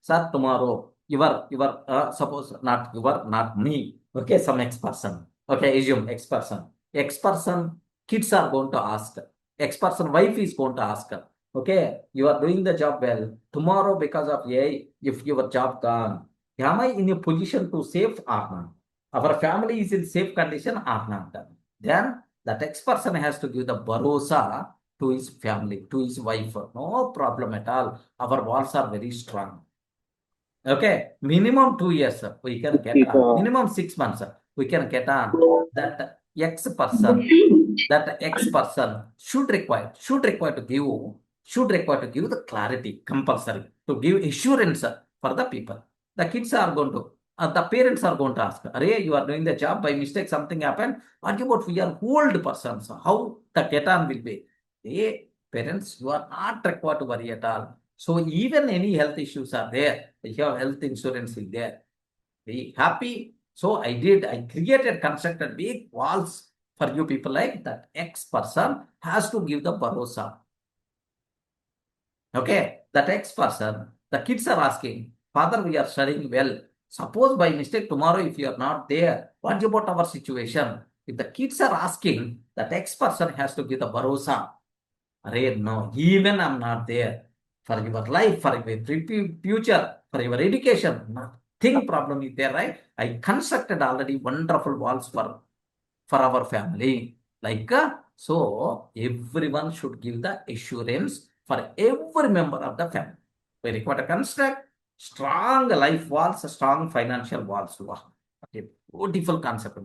sir, tomorrow, suppose not me, okay, some X person, okay, assume X person, kids are going to ask, X person, wife is going to ask, okay, you are doing the job well, tomorrow because of AI, if your job gone, am I in a position to save or not? Our family is in safe condition or not? Then that X person has to give the barosa to his family, to his wife. No problem at all. Our walls are very strong. Okay, minimum 2 years we can get on. Minimum 6 months we can get on. That X person should require to give the clarity compulsory to give assurance for the people. The kids are going to. The parents are going to ask, Array, you are doing the job by mistake, something happened. What about we are old persons? How the get on will be? Hey, parents, you are not required to worry at all. So even any health issues are there, your health insurance is there. Be happy. So I constructed big walls for you people like that. X person has to give the bharosa. Okay, that X person, the kids are asking, Father, we are studying well. Suppose by mistake tomorrow, if you are not there, what about our situation? If the kids are asking, that X person has to give the bharosa. Array, no, even I'm not there. For your life, for your future, for your education, nothing problem is there, right? I constructed already wonderful walls for our family. So everyone should give the assurance for every member of the family. We require to construct strong life walls, strong financial walls. Wow. Okay, beautiful concept.